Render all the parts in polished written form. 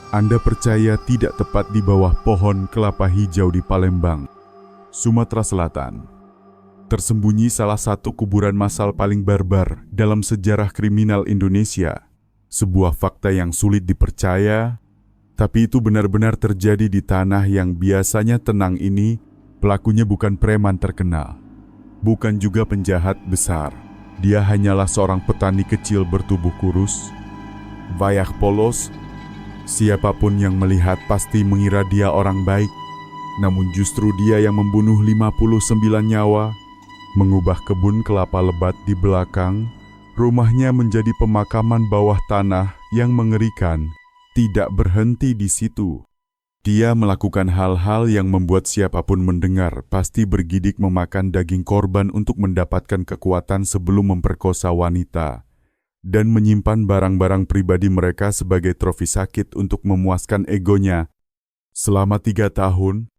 Anda percaya tidak tepat di bawah pohon kelapa hijau di Palembang, Sumatera Selatan, tersembunyi salah satu kuburan massal paling barbar dalam sejarah kriminal Indonesia. Sebuah fakta yang sulit dipercaya, tapi itu benar-benar terjadi di tanah yang biasanya tenang ini. Pelakunya bukan preman terkenal, bukan juga penjahat besar. Dia hanyalah seorang petani kecil bertubuh kurus, wayah polos. Siapapun yang melihat pasti mengira dia orang baik, namun justru dia yang membunuh 59 nyawa, mengubah kebun kelapa lebat di belakang rumahnya menjadi pemakaman bawah tanah yang mengerikan. Tidak berhenti di situ. Dia melakukan hal-hal yang membuat siapapun mendengar pasti bergidik memakan daging korban untuk mendapatkan kekuatan sebelum memperkosa wanita dan menyimpan barang-barang pribadi mereka sebagai trofi sakit untuk memuaskan egonya. Selama 3 tahun,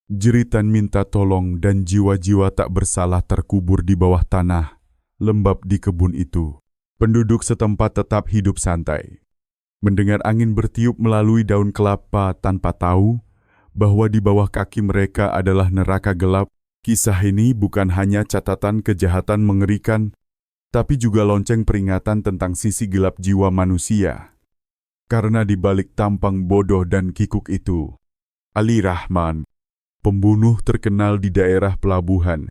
jeritan minta tolong dan jiwa-jiwa tak bersalah terkubur di bawah tanah lembab di kebun itu. Penduduk setempat tetap hidup santai, mendengar angin bertiup melalui daun kelapa tanpa tahu bahwa di bawah kaki mereka adalah neraka gelap. Kisah ini bukan hanya catatan kejahatan mengerikan, tapi juga lonceng peringatan tentang sisi gelap jiwa manusia. Karena di balik tampang bodoh dan kikuk itu, Ali Rahman, pembunuh terkenal di daerah pelabuhan,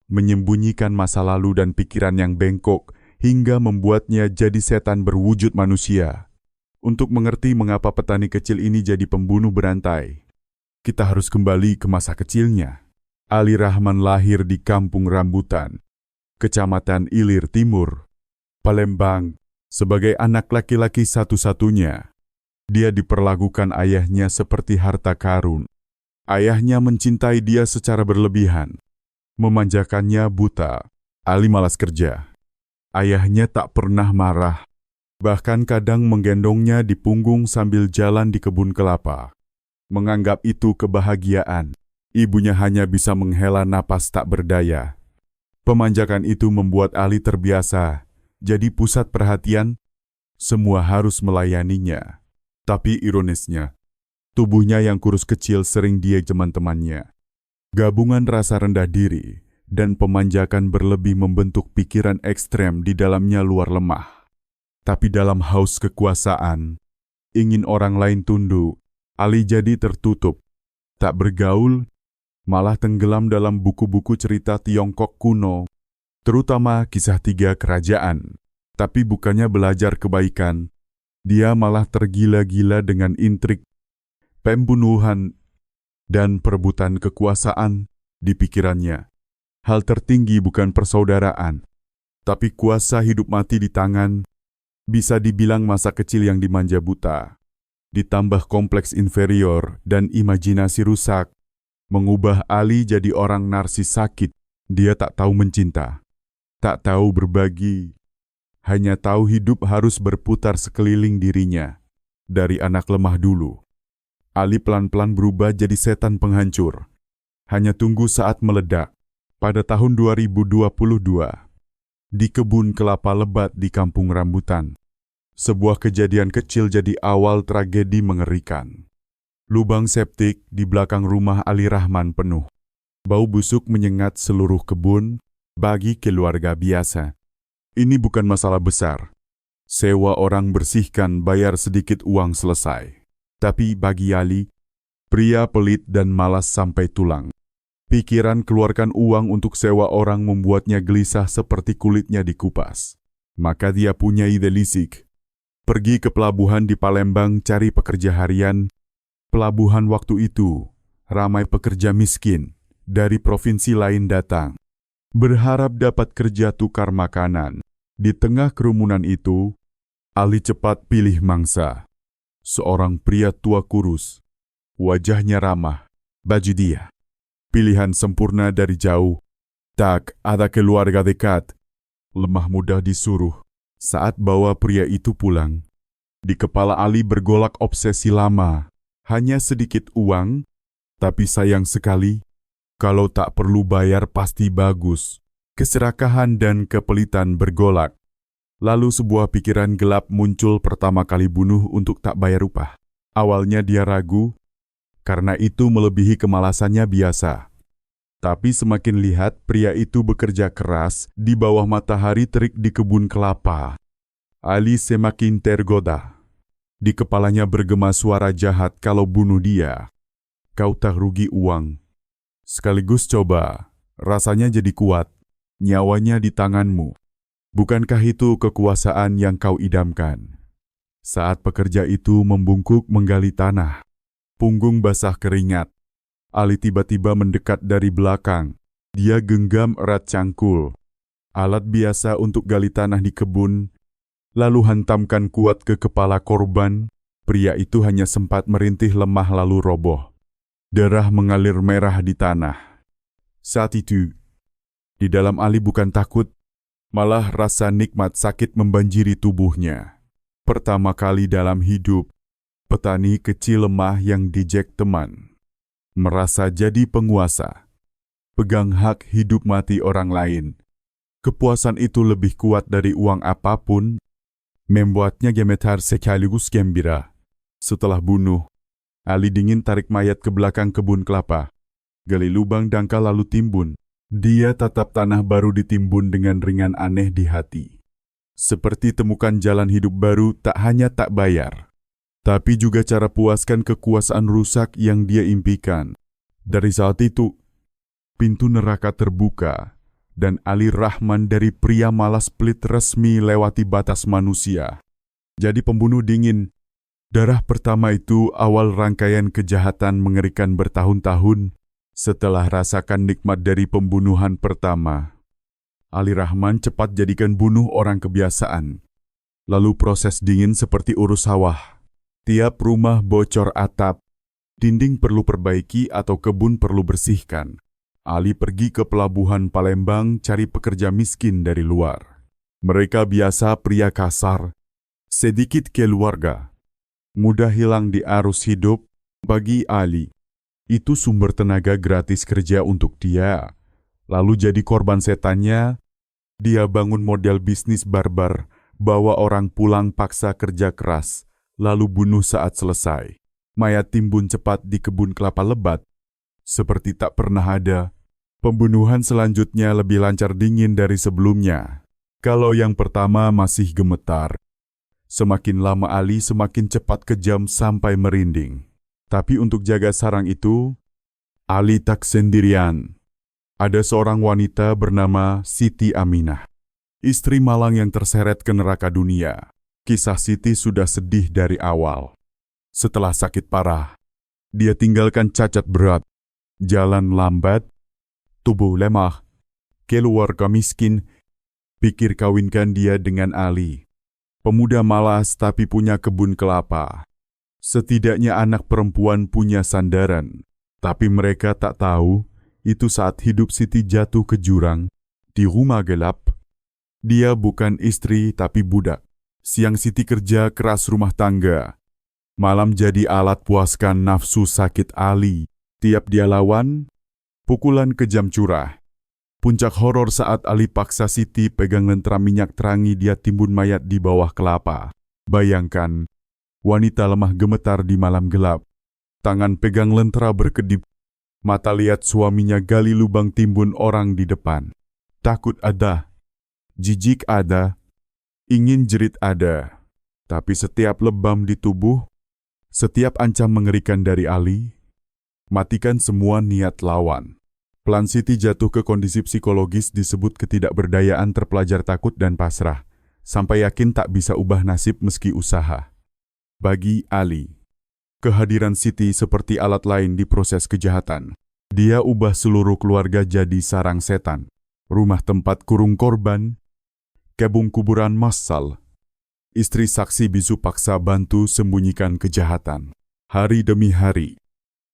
menyembunyikan masa lalu dan pikiran yang bengkok hingga membuatnya jadi setan berwujud manusia. Untuk mengerti mengapa petani kecil ini jadi pembunuh berantai, kita harus kembali ke masa kecilnya. Ali Rahman lahir di Kampung Rambutan, Kecamatan Ilir Timur, Palembang. Sebagai anak laki-laki satu-satunya, dia diperlakukan ayahnya seperti harta karun. Ayahnya mencintai dia secara berlebihan, memanjakannya buta. Ali malas kerja. Ayahnya tak pernah marah, bahkan kadang menggendongnya di punggung sambil jalan di kebun kelapa. Menganggap itu kebahagiaan. Ibunya hanya bisa menghela napas tak berdaya. Pemanjakan itu membuat Ali terbiasa jadi pusat perhatian. Semua harus melayaninya. Tapi ironisnya, tubuhnya yang kurus kecil sering dia teman-temannya. Gabungan rasa rendah diri dan pemanjakan berlebih membentuk pikiran ekstrem di dalamnya luar lemah. Tapi dalam haus kekuasaan, ingin orang lain tunduk, Ali jadi tertutup, tak bergaul, malah tenggelam dalam buku-buku cerita Tiongkok kuno, terutama kisah 3 kerajaan. Tapi bukannya belajar kebaikan, dia malah tergila-gila dengan intrik, pembunuhan, dan perebutan kekuasaan di pikirannya. Hal tertinggi bukan persaudaraan, tapi kuasa hidup mati di tangan. Bisa dibilang masa kecil yang dimanja buta, ditambah kompleks inferior dan imajinasi rusak, mengubah Ali jadi orang narsis sakit. Dia tak tahu mencinta, tak tahu berbagi, hanya tahu hidup harus berputar sekeliling dirinya. Dari anak lemah dulu, Ali pelan-pelan berubah jadi setan penghancur. Hanya tunggu saat meledak. Pada tahun 2022, di kebun kelapa lebat di Kampung Rambutan, sebuah kejadian kecil jadi awal tragedi mengerikan. Lubang septik di belakang rumah Ali Rahman penuh. Bau busuk menyengat seluruh kebun. Bagi keluarga biasa, ini bukan masalah besar. Sewa orang bersihkan, bayar sedikit uang selesai. Tapi bagi Ali, pria pelit dan malas sampai tulang, pikiran keluarkan uang untuk sewa orang membuatnya gelisah seperti kulitnya dikupas. Maka dia punya ide lisik. Pergi ke pelabuhan di Palembang cari pekerja harian. Pelabuhan waktu itu ramai pekerja miskin dari provinsi lain datang, berharap dapat kerja tukar makanan. Di tengah kerumunan itu, Ali cepat pilih mangsa. Seorang pria tua kurus, wajahnya ramah, baju dia. Pilihan sempurna dari jauh. Tak ada keluarga dekat. Lemah mudah disuruh. Saat bawa pria itu pulang, di kepala Ali bergolak obsesi lama. Hanya sedikit uang, tapi sayang sekali, kalau tak perlu bayar pasti bagus. Keserakahan dan kepelitan bergolak. Lalu sebuah pikiran gelap muncul pertama kali, bunuh untuk tak bayar upah. Awalnya dia ragu, karena itu melebihi kemalasannya biasa. Tapi semakin lihat pria itu bekerja keras di bawah matahari terik di kebun kelapa, Ali semakin tergoda. Di kepalanya bergema suara jahat kalau bunuh dia. Kau tak rugi uang. Sekaligus coba, rasanya jadi kuat. Nyawanya di tanganmu. Bukankah itu kekuasaan yang kau idamkan? Saat pekerja itu membungkuk menggali tanah, punggung basah keringat, Ali tiba-tiba mendekat dari belakang. Dia genggam erat cangkul, alat biasa untuk gali tanah di kebun, lalu hantamkan kuat ke kepala korban. Pria itu hanya sempat merintih lemah lalu roboh. Darah mengalir merah di tanah. Saat itu, di dalam Ali bukan takut, malah rasa nikmat sakit membanjiri tubuhnya. Pertama kali dalam hidup, petani kecil lemah yang dijek teman merasa jadi penguasa, pegang hak hidup mati orang lain. Kepuasan itu lebih kuat dari uang apapun, membuatnya gemetar sekaligus gembira. Setelah bunuh, Ali dingin tarik mayat ke belakang kebun kelapa, gali lubang dangkal lalu timbun. Dia tatap tanah baru ditimbun dengan ringan aneh di hati. Seperti temukan jalan hidup baru tak hanya tak bayar, tapi juga cara puaskan kekuasaan rusak yang dia impikan. Dari saat itu, pintu neraka terbuka, dan Ali Rahman dari pria malas pelit resmi lewati batas manusia. Jadi pembunuh dingin. Darah pertama itu awal rangkaian kejahatan mengerikan bertahun-tahun. Setelah rasakan nikmat dari pembunuhan pertama, Ali Rahman cepat jadikan bunuh orang kebiasaan. Lalu proses dingin seperti urus sawah. Tiap rumah bocor atap, dinding perlu perbaiki atau kebun perlu bersihkan. Ali pergi ke pelabuhan Palembang cari pekerja miskin dari luar. Mereka biasa pria kasar, sedikit keluarga, mudah hilang di arus hidup. Bagi Ali, itu sumber tenaga gratis kerja untuk dia. Lalu jadi korban setannya, dia bangun model bisnis barbar, bawa orang pulang paksa kerja keras, lalu bunuh saat selesai. Mayat timbun cepat di kebun kelapa lebat, seperti tak pernah ada. Pembunuhan selanjutnya lebih lancar dingin dari sebelumnya. Kalau yang pertama masih gemetar, semakin lama Ali semakin cepat kejam sampai merinding. Tapi untuk jaga sarang itu, Ali tak sendirian. Ada seorang wanita bernama Siti Aminah, istri malang yang terseret ke neraka dunia. Kisah Siti sudah sedih dari awal. Setelah sakit parah, dia tinggalkan cacat berat, jalan lambat, tubuh lemah, keluarga miskin. Pikir kawinkan dia dengan Ali, pemuda malas tapi punya kebun kelapa. Setidaknya anak perempuan punya sandaran. Tapi mereka tak tahu, itu saat hidup Siti jatuh ke jurang, di rumah gelap. Dia bukan istri tapi budak. Siang Siti kerja keras rumah tangga. Malam jadi alat puaskan nafsu sakit Ali. Tiap dia lawan, pukulan kejam curah. Puncak horor saat Ali paksa Siti pegang lentera minyak terangi dia timbun mayat di bawah kelapa. Bayangkan, wanita lemah gemetar di malam gelap. Tangan pegang lentera berkedip. Mata lihat suaminya gali lubang timbun orang di depan. Takut ada, jijik ada, ingin jerit ada. Tapi setiap lebam di tubuh, setiap ancam mengerikan dari Ali, matikan semua niat lawan. Pelan Siti jatuh ke kondisi psikologis disebut ketidakberdayaan terpelajar takut dan pasrah, sampai yakin tak bisa ubah nasib meski usaha. Bagi Ali, kehadiran Siti seperti alat lain di proses kejahatan. Dia ubah seluruh keluarga jadi sarang setan, rumah tempat kurung korban, kebun kuburan massal. Istri saksi bisu paksa bantu sembunyikan kejahatan. Hari demi hari,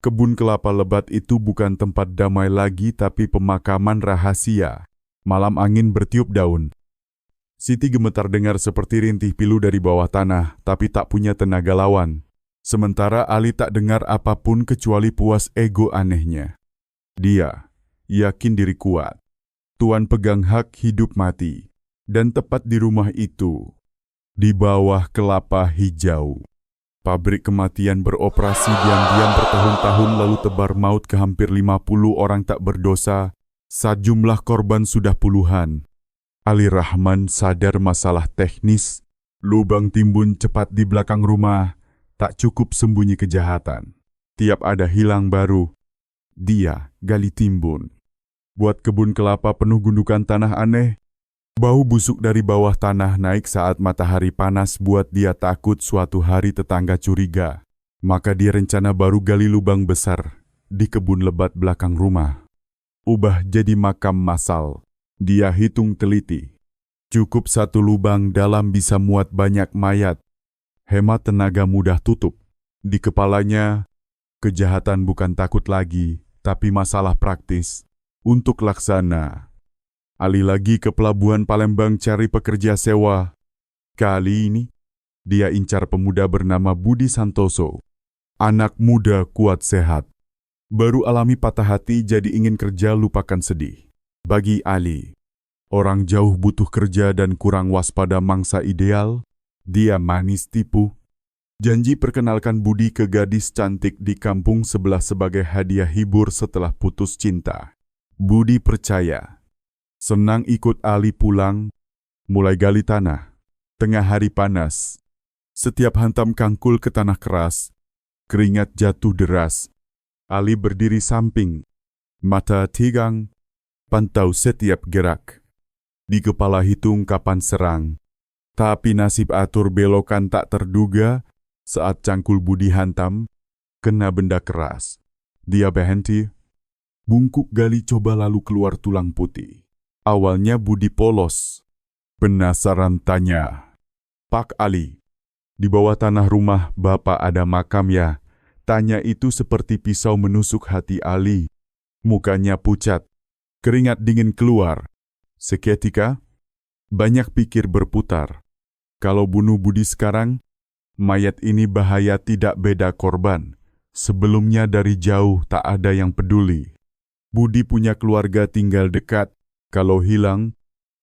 kebun kelapa lebat itu bukan tempat damai lagi tapi pemakaman rahasia. Malam angin bertiup daun. Siti gemetar dengar seperti rintih pilu dari bawah tanah, tapi tak punya tenaga lawan. Sementara Ali tak dengar apapun kecuali puas ego anehnya. Dia yakin diri kuat. Tuan pegang hak hidup mati. Dan tepat di rumah itu, di bawah kelapa hijau, Pabrik kematian beroperasi diam-diam bertahun-tahun lalu tebar maut ke hampir 50 orang tak berdosa saat jumlah korban sudah puluhan. Ali Rahman sadar masalah teknis, lubang timbun cepat di belakang rumah, tak cukup sembunyi kejahatan. Tiap ada hilang baru, dia gali timbun. Buat kebun kelapa penuh gundukan tanah aneh, bau busuk dari bawah tanah naik saat matahari panas buat dia takut suatu hari tetangga curiga. Maka dia rencana baru gali lubang besar di kebun lebat belakang rumah. Ubah jadi makam massal. Dia hitung teliti. Cukup satu lubang dalam bisa muat banyak mayat. Hemat tenaga mudah tutup. Di kepalanya, kejahatan bukan takut lagi, tapi masalah praktis. Untuk laksana. Ali lagi ke pelabuhan Palembang cari pekerja sewa. Kali ini, dia incar pemuda bernama Budi Santoso. Anak muda kuat sehat. Baru alami patah hati jadi ingin kerja lupakan sedih. Bagi Ali, orang jauh butuh kerja dan kurang waspada mangsa ideal, dia manis tipu. Janji perkenalkan Budi ke gadis cantik di kampung sebelah sebagai hadiah hibur setelah putus cinta. Budi percaya. Senang ikut Ali pulang, mulai gali tanah. Tengah hari panas, setiap hantam kangkul ke tanah keras, keringat jatuh deras. Ali berdiri samping, mata tegang, pantau setiap gerak. Di kepala hitung kapan serang, tapi nasib atur belokan tak terduga saat cangkul Budi hantam, kena benda keras. Dia berhenti, bungkuk gali coba lalu keluar tulang putih. Awalnya Budi polos. Penasaran tanya, "Pak Ali, di bawah tanah rumah Bapak ada makam ya?" Tanya itu seperti pisau menusuk hati Ali. Mukanya pucat, keringat dingin keluar. Seketika, banyak pikir berputar. Kalau bunuh Budi sekarang, mayat ini bahaya tidak beda korban. Sebelumnya dari jauh tak ada yang peduli. Budi punya keluarga tinggal dekat. Kalau hilang,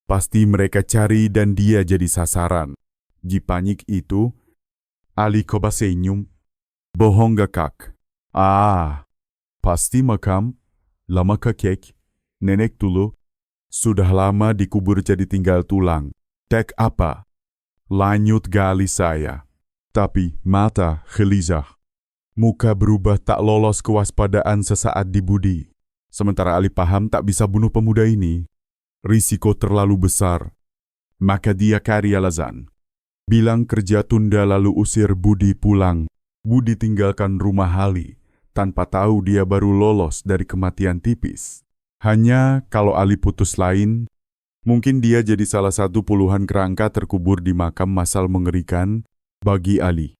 pasti mereka cari dan dia jadi sasaran. Di panik itu, Ali coba senyum. Bohong gak kak? Pasti makam, lama kekek, nenek dulu. Sudah lama dikubur jadi tinggal tulang. Tek apa? Lanjut gali saya. Tapi mata gelisah. Muka berubah tak lolos kewaspadaan sesaat di Budi. Sementara Ali paham tak bisa bunuh pemuda ini. Risiko terlalu besar. Maka dia cari alasan. Bilang kerja tunda lalu usir Budi pulang. Budi tinggalkan rumah Ali, tanpa tahu dia baru lolos dari kematian tipis. Hanya kalau Ali putus lain, mungkin dia jadi salah satu puluhan kerangka terkubur di makam massal mengerikan. Bagi Ali,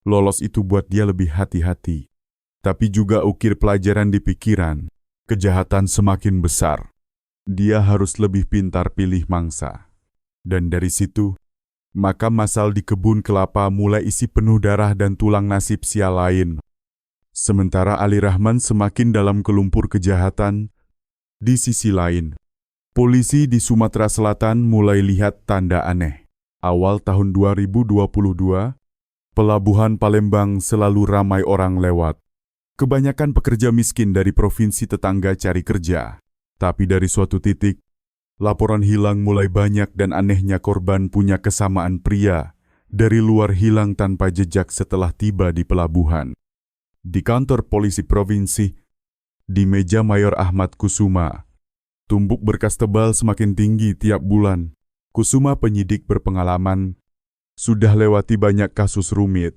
lolos itu buat dia lebih hati-hati. Tapi juga ukir pelajaran di pikiran, kejahatan semakin besar. Dia harus lebih pintar pilih mangsa. Dan dari situ, makam massal di kebun kelapa mulai isi penuh darah dan tulang nasib sial lain. Sementara Ali Rahman semakin dalam kelumpur kejahatan, di sisi lain, polisi di Sumatera Selatan mulai lihat tanda aneh. Awal tahun 2022, pelabuhan Palembang selalu ramai orang lewat. Kebanyakan pekerja miskin dari provinsi tetangga cari kerja. Tapi dari suatu titik, laporan hilang mulai banyak dan anehnya korban punya kesamaan pria. Dari luar hilang tanpa jejak setelah tiba di pelabuhan. Di kantor polisi provinsi, di meja Mayor Ahmad Kusuma, tumpuk berkas tebal semakin tinggi tiap bulan. Kusuma penyidik berpengalaman, sudah lewati banyak kasus rumit.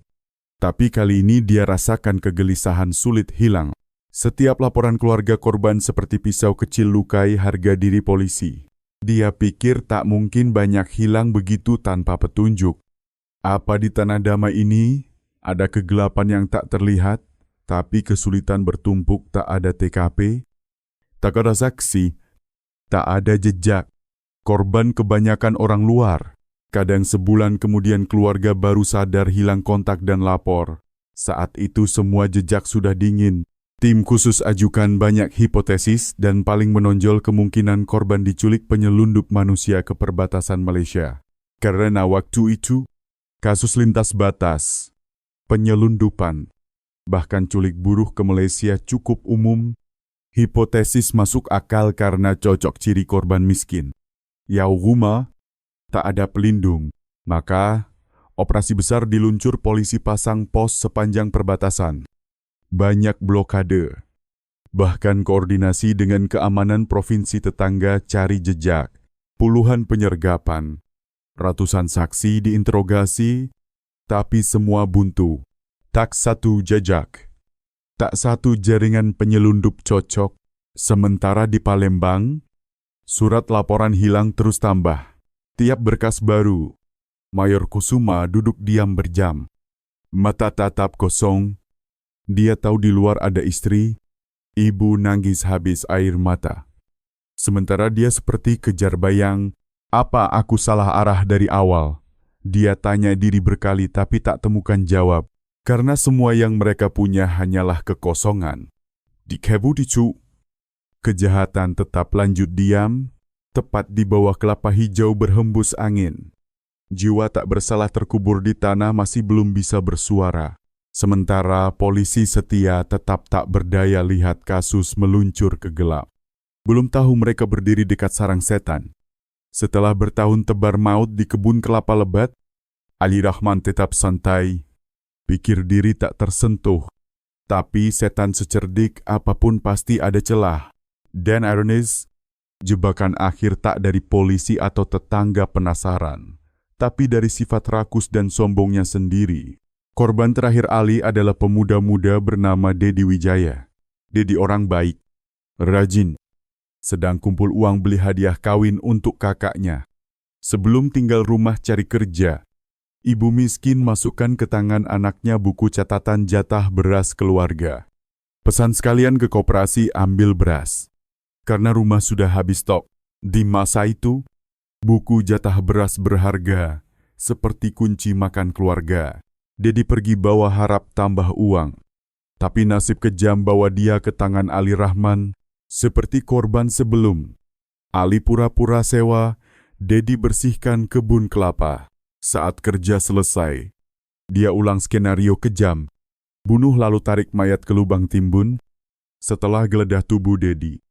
Tapi kali ini dia rasakan kegelisahan sulit hilang. Setiap laporan keluarga korban seperti pisau kecil lukai harga diri polisi. Dia pikir tak mungkin banyak hilang begitu tanpa petunjuk. Apa di tanah damai ini ada kegelapan yang tak terlihat, tapi kesulitan bertumpuk tak ada TKP, tak ada saksi, tak ada jejak. Korban kebanyakan orang luar. Kadang sebulan kemudian keluarga baru sadar hilang kontak dan lapor. Saat itu semua jejak sudah dingin. Tim khusus ajukan banyak hipotesis dan paling menonjol kemungkinan korban diculik penyelundup manusia ke perbatasan Malaysia. Karena waktu itu, kasus lintas batas. penyelundupan, bahkan culik buruh ke Malaysia cukup umum. Hipotesis masuk akal karena cocok ciri korban miskin. Yau rumah, tak ada pelindung, maka operasi besar diluncur polisi pasang pos sepanjang perbatasan. Banyak blokade. Bahkan koordinasi dengan keamanan provinsi tetangga cari jejak. Puluhan penyergapan. Ratusan saksi diinterogasi, tapi semua buntu. Tak satu jejak. Tak satu jaringan penyelundup cocok. Sementara di Palembang, surat laporan hilang terus tambah. Tiap berkas baru, Mayor Kusuma duduk diam berjam. Mata tatap kosong. Dia tahu di luar ada istri. Ibu nangis habis air mata. Sementara dia seperti kejar bayang. Apa aku salah arah dari awal? Dia tanya diri berkali tapi tak temukan jawab. Karena semua yang mereka punya hanyalah kekosongan. Di Kebu Dicu, kejahatan tetap lanjut diam, tepat di bawah kelapa hijau berhembus angin. Jiwa tak bersalah terkubur di tanah masih belum bisa bersuara. Sementara polisi setia tetap tak berdaya lihat kasus meluncur ke gelap. Belum tahu mereka berdiri dekat sarang setan. Setelah bertahun tebar maut di kebun kelapa lebat, Ali Rahman tetap santai. Pikir diri tak tersentuh. Tapi setan secerdik apapun pasti ada celah. Dan ironis, jebakan akhir tak dari polisi atau tetangga penasaran, tapi dari sifat rakus dan sombongnya sendiri. Korban terakhir Ali adalah pemuda-muda bernama Dedi Wijaya. Dedi orang baik, rajin, sedang kumpul uang beli hadiah kawin untuk kakaknya. Sebelum tinggal rumah cari kerja, ibu miskin masukkan ke tangan anaknya buku catatan jatah beras keluarga. Pesan sekalian ke koperasi ambil beras. Karena rumah sudah habis stok. Di masa itu, buku jatah beras berharga, seperti kunci makan keluarga. Dedi pergi bawa harap tambah uang. Tapi nasib kejam bawa dia ke tangan Ali Rahman, seperti korban sebelum. Ali pura-pura sewa, Dedi bersihkan kebun kelapa. Saat kerja selesai, dia ulang skenario kejam. Bunuh lalu tarik mayat ke lubang timbun. Setelah geledah tubuh Dedi,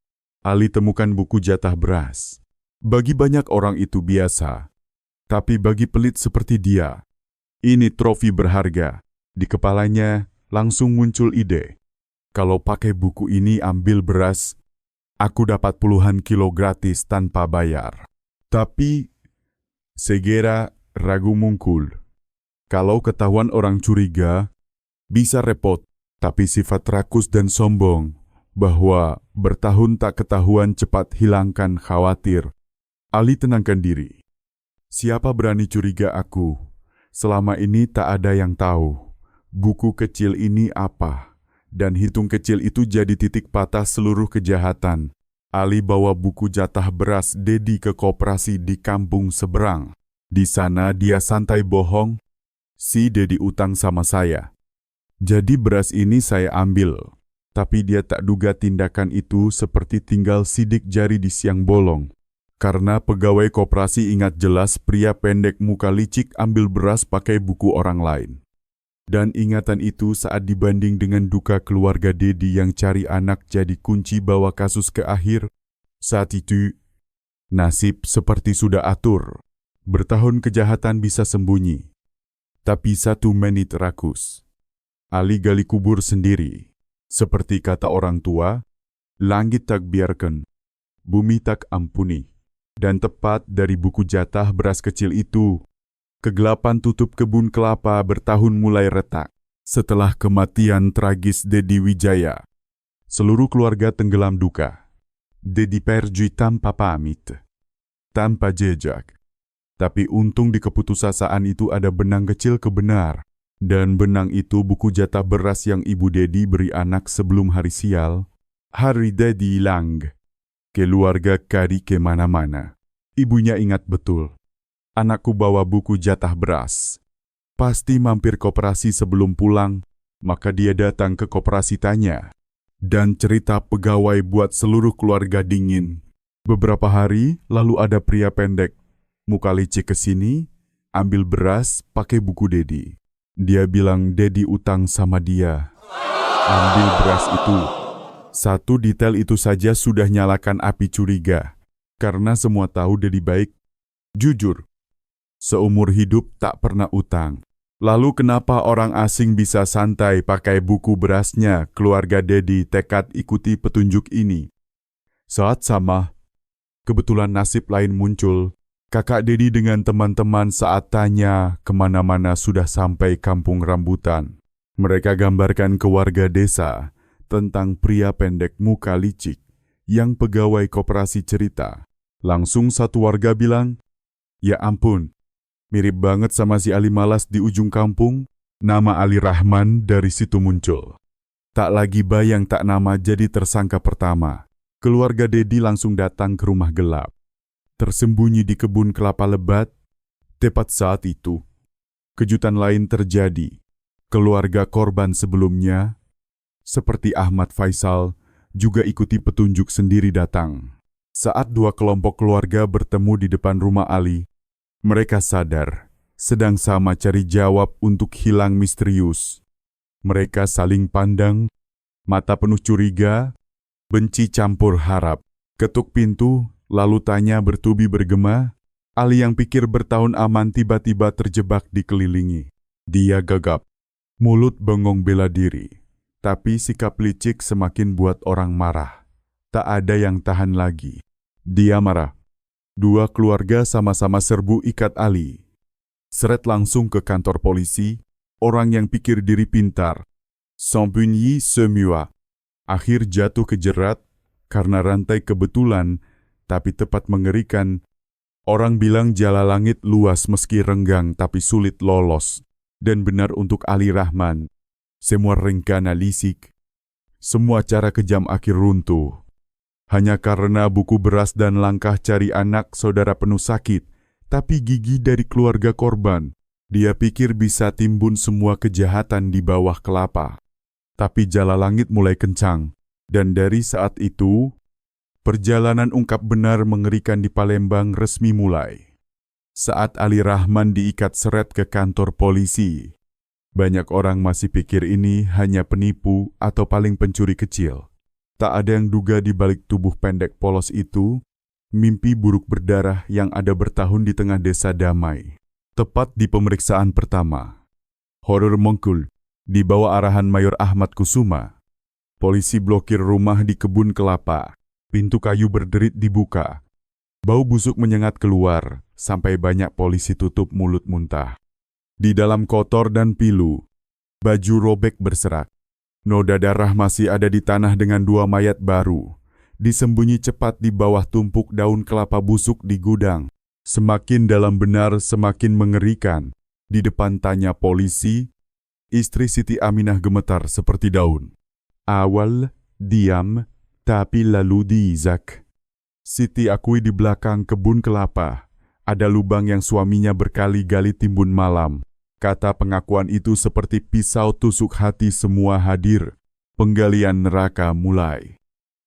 Ali temukan buku jatah beras. Bagi banyak orang itu biasa. Tapi bagi pelit seperti dia, ini trofi berharga. Di kepalanya langsung muncul ide. Kalau pakai buku ini ambil beras, aku dapat puluhan kilo gratis tanpa bayar. Tapi segera ragu muncul. Kalau ketahuan orang curiga, bisa repot. Tapi sifat rakus dan sombong, bahwa bertahun tak ketahuan cepat hilangkan khawatir. Ali tenangkan diri. Siapa berani curiga aku? Selama ini tak ada yang tahu. Buku kecil ini apa? Dan hitung kecil itu jadi titik patah seluruh kejahatan. Ali bawa buku jatah beras Dedi ke koperasi di kampung seberang. Di sana dia santai bohong, si Dedi utang sama saya. Jadi beras ini saya ambil. Tapi dia tak duga tindakan itu seperti tinggal sidik jari di siang bolong. Karena pegawai koperasi ingat jelas pria pendek muka licik ambil beras pakai buku orang lain. Dan ingatan itu saat dibanding dengan duka keluarga Dedi yang cari anak jadi kunci bawa kasus ke akhir. Saat itu, nasib seperti sudah atur. Bertahun kejahatan bisa sembunyi. Tapi 1 menit rakus. Ali gali kubur sendiri. Seperti kata orang tua, langit tak biarkan, bumi tak ampuni. Dan tepat dari buku jatah beras kecil itu, kegelapan tutup kebun kelapa bertahun mulai retak. Setelah kematian tragis Dedi Wijaya, seluruh keluarga tenggelam duka. Dedi pergi tanpa pamit, tanpa jejak. Tapi untung di keputusasaan itu ada benang kecil kebenar. Dan benang itu buku jatah beras yang ibu Dedi beri anak sebelum hari sial. Hari Dedi hilang. Keluarga kari kemana-mana. Ibunya ingat betul. Anakku bawa buku jatah beras. Pasti mampir koperasi sebelum pulang. Maka dia datang ke koperasi tanya. Dan cerita pegawai buat seluruh keluarga dingin. Beberapa hari lalu ada pria pendek. Muka licik ke sini, ambil beras pakai buku Dedi. Dia bilang Dedi utang sama dia. Ambil beras itu. Satu detail itu saja sudah nyalakan api curiga. Karena semua tahu Dedi baik. Jujur, seumur hidup tak pernah utang. Lalu kenapa orang asing bisa santai pakai buku berasnya? Keluarga Dedi tekad ikuti petunjuk ini. Saat sama, kebetulan nasib lain muncul. Kakak Dedi dengan teman-teman saat tanya kemana-mana sudah sampai kampung rambutan. Mereka gambarkan ke warga desa tentang pria pendek muka licik yang pegawai koperasi cerita. Langsung satu warga bilang, "Ya ampun, mirip banget sama si Ali Malas di ujung kampung." Nama Ali Rahman dari situ muncul. Tak lagi bayang tak nama jadi tersangka pertama. Keluarga Dedi langsung datang ke rumah gelap. Tersembunyi di kebun kelapa lebat. Tepat saat itu, kejutan lain terjadi. Keluarga korban sebelumnya, seperti Ahmad Faisal, juga ikuti petunjuk sendiri datang. Saat dua kelompok keluarga bertemu di depan rumah Ali, mereka sadar, sedang sama cari jawab untuk hilang misterius. Mereka saling pandang, mata penuh curiga, benci campur harap. Ketuk pintu, lalu tanya bertubi bergema. Ali yang pikir bertahun aman tiba-tiba terjebak dikelilingi. Dia gagap, mulut bengong bela diri. Tapi sikap licik semakin buat orang marah. Tak ada yang tahan lagi. Dia marah. Dua keluarga sama-sama serbu ikat Ali. Seret langsung ke kantor polisi, orang yang pikir diri pintar. S'embunyi semua. Akhir jatuh ke jerat, karena rantai kebetulan, tapi tepat mengerikan. Orang bilang jala langit luas meski renggang tapi sulit lolos. Dan benar untuk Ali Rahman. Semua rencana lisik. Semua cara kejam akhir runtuh. Hanya karena buku beras dan langkah cari anak saudara penuh sakit, tapi gigi dari keluarga korban. Dia pikir bisa timbun semua kejahatan di bawah kelapa. Tapi jala langit mulai kencang. Dan dari saat itu, perjalanan ungkap benar mengerikan di Palembang resmi mulai. Saat Ali Rahman diikat seret ke kantor polisi, banyak orang masih pikir ini hanya penipu atau paling pencuri kecil. Tak ada yang duga di balik tubuh pendek polos itu, mimpi buruk berdarah yang ada bertahun di tengah desa damai. Tepat di pemeriksaan pertama, horor muncul di bawah arahan Mayor Ahmad Kusuma. Polisi blokir rumah di kebun kelapa, pintu kayu berderit dibuka. Bau busuk menyengat keluar, sampai banyak polisi tutup mulut muntah. Di dalam kotor dan pilu, baju robek berserak. Noda darah masih ada di tanah dengan dua mayat baru. Disembunyi cepat di bawah tumpuk daun kelapa busuk di gudang. Semakin dalam benar semakin mengerikan. Di depan tanya polisi, istri Siti Aminah gemetar seperti daun. Awal, diam, tapi lalu diizak. Siti akui di belakang kebun kelapa, ada lubang yang suaminya berkali-kali timbun malam. Kata pengakuan itu seperti pisau tusuk hati semua hadir. Penggalian neraka mulai.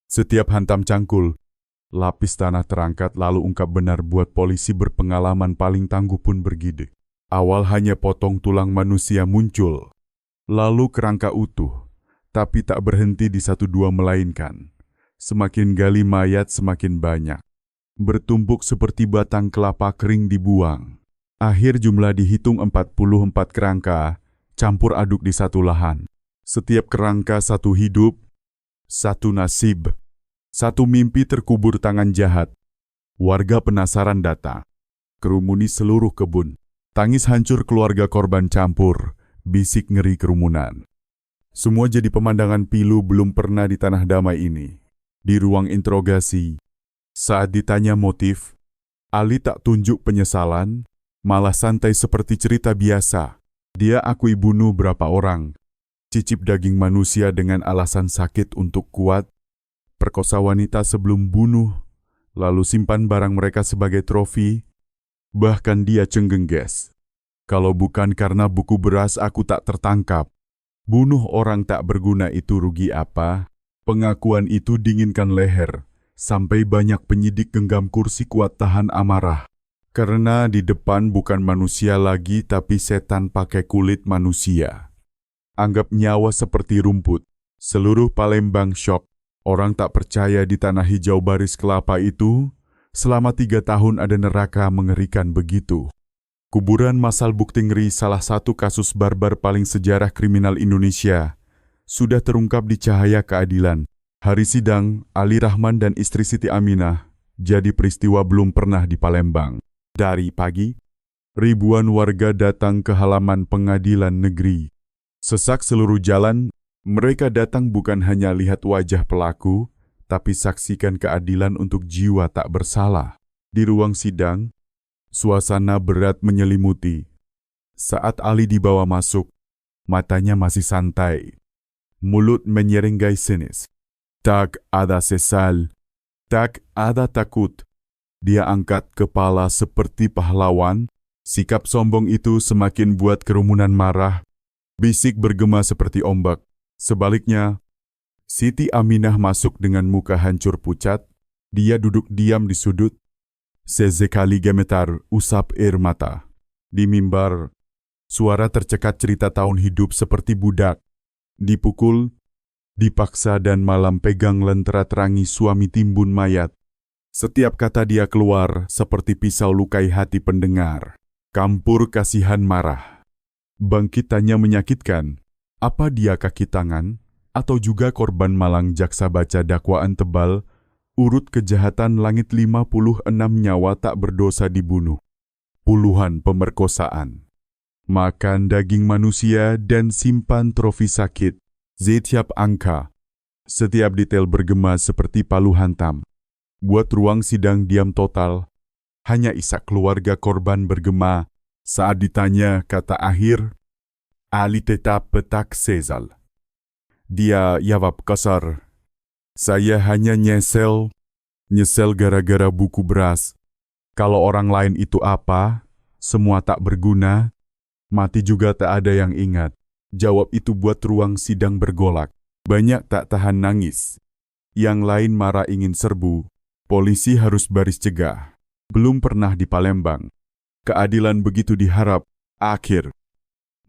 Setiap hantam cangkul, lapis tanah terangkat lalu ungkap benar buat polisi berpengalaman paling tangguh pun bergidik. Awal hanya potong tulang manusia muncul, lalu kerangka utuh, tapi tak berhenti di satu dua melainkan. Semakin gali mayat semakin banyak. Bertumpuk seperti batang kelapa kering dibuang. Akhir jumlah dihitung 44 kerangka, campur aduk di satu lahan. Setiap kerangka satu hidup, satu nasib, satu mimpi terkubur tangan jahat. Warga penasaran datang. Kerumuni seluruh kebun. Tangis hancur keluarga korban campur, bisik ngeri kerumunan. Semua jadi pemandangan pilu belum pernah di tanah damai ini. Di ruang interogasi, saat ditanya motif, Ali tak tunjuk penyesalan, malah santai seperti cerita biasa. Dia akui bunuh berapa orang, cicip daging manusia dengan alasan sakit untuk kuat, perkosa wanita sebelum bunuh, lalu simpan barang mereka sebagai trofi, bahkan dia cenggengges. Kalau bukan karena buku beras aku tak tertangkap. Bunuh orang tak berguna itu rugi apa? Pengakuan itu dinginkan leher, sampai banyak penyidik genggam kursi kuat tahan amarah. Karena di depan bukan manusia lagi tapi setan pakai kulit manusia. Anggap nyawa seperti rumput. Seluruh Palembang syok. Orang tak percaya di tanah hijau baris kelapa itu, selama 3 tahun ada neraka mengerikan begitu. Kuburan massal bukti ngeri salah satu kasus barbar paling sejarah kriminal Indonesia, sudah terungkap di cahaya keadilan. Hari sidang, Ali Rahman dan istri Siti Aminah, jadi peristiwa belum pernah di Palembang. Dari pagi, ribuan warga datang ke halaman pengadilan negeri. Sesak seluruh jalan, mereka datang bukan hanya lihat wajah pelaku, tapi saksikan keadilan untuk jiwa tak bersalah. Di ruang sidang, suasana berat menyelimuti. Saat Ali dibawa masuk, matanya masih santai. Mulut menyeringai sinis. Tak ada sesal, tak ada takut. Dia angkat kepala seperti pahlawan. Sikap sombong itu semakin buat kerumunan marah. Bisik bergema seperti ombak. Sebaliknya, Siti Aminah masuk dengan muka hancur pucat. Dia duduk diam di sudut. Sesekali gemetar usap air mata. Di mimbar, suara tercekat cerita tahun hidup seperti budak. Dipukul, dipaksa dan malam pegang lentera terangi suami timbun mayat. Setiap kata dia keluar seperti pisau lukai hati pendengar. Campur kasihan marah. Bangkitannya menyakitkan. Apa dia kaki tangan? Atau juga korban malang jaksa baca dakwaan tebal, urut kejahatan langit 56 nyawa tak berdosa dibunuh. Puluhan pemerkosaan. Makan daging manusia dan simpan trofi sakit. Setiap angka, setiap detail bergema seperti palu hantam. Buat ruang sidang diam total. Hanya isak keluarga korban bergema saat ditanya kata akhir, Ali tetap petak sesal. Dia jawab kasar, saya hanya nyesel gara-gara buku beras. Kalau orang lain itu apa, semua tak berguna, mati juga tak ada yang ingat. Jawab itu buat ruang sidang bergolak. Banyak tak tahan nangis. Yang lain marah ingin serbu. Polisi harus baris cegah. Belum pernah di Palembang. Keadilan begitu diharap. Akhir.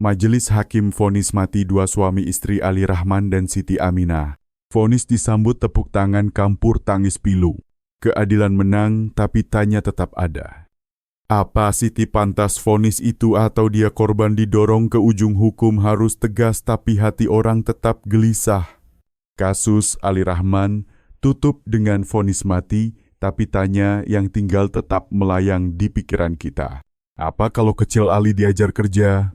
Majelis Hakim vonis mati 2 suami istri Ali Rahman dan Siti Aminah. Vonis disambut tepuk tangan campur tangis pilu. Keadilan menang, tapi tanya tetap ada. Apa Siti pantas vonis itu atau dia korban didorong ke ujung hukum harus tegas tapi hati orang tetap gelisah? Kasus Ali Rahman tutup dengan vonis mati, tapi tanya yang tinggal tetap melayang di pikiran kita. Apa kalau kecil Ali diajar kerja?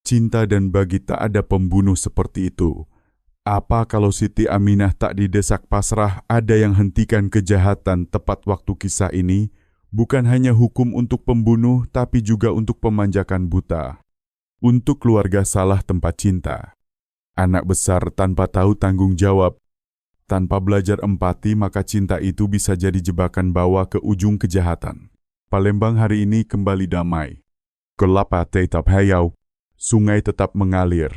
Cinta dan bagi tak ada pembunuh seperti itu. Apa kalau Siti Aminah tak didesak pasrah, ada yang hentikan kejahatan tepat waktu kisah ini? Bukan hanya hukum untuk pembunuh, tapi juga untuk pemanjakan buta. Untuk keluarga salah tempat cinta. Anak besar tanpa tahu tanggung jawab. Tanpa belajar empati, maka cinta itu bisa jadi jebakan bawa ke ujung kejahatan. Palembang hari ini kembali damai. Kelapa tetap hayau. Sungai tetap mengalir.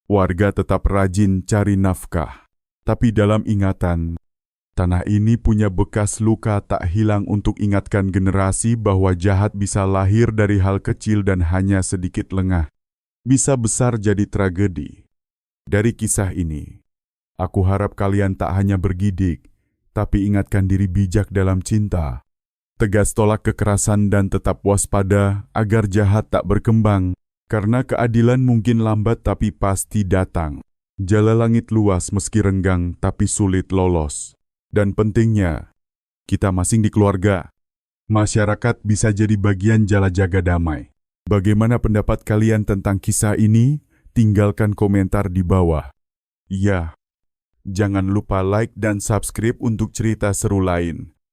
Warga tetap rajin cari nafkah. Tapi dalam ingatan, tanah ini punya bekas luka tak hilang untuk ingatkan generasi bahwa jahat bisa lahir dari hal kecil dan hanya sedikit lengah. Bisa besar jadi tragedi. Dari kisah ini, aku harap kalian tak hanya bergidik, tapi ingatkan diri bijak dalam cinta. Tegas tolak kekerasan dan tetap waspada agar jahat tak berkembang. Karena keadilan mungkin lambat tapi pasti datang. Jala langit luas meski renggang tapi sulit lolos. Dan pentingnya, kita masing di keluarga. Masyarakat bisa jadi bagian jala jaga damai. Bagaimana pendapat kalian tentang kisah ini? Tinggalkan komentar di bawah. Ya, jangan lupa like dan subscribe untuk cerita seru lain.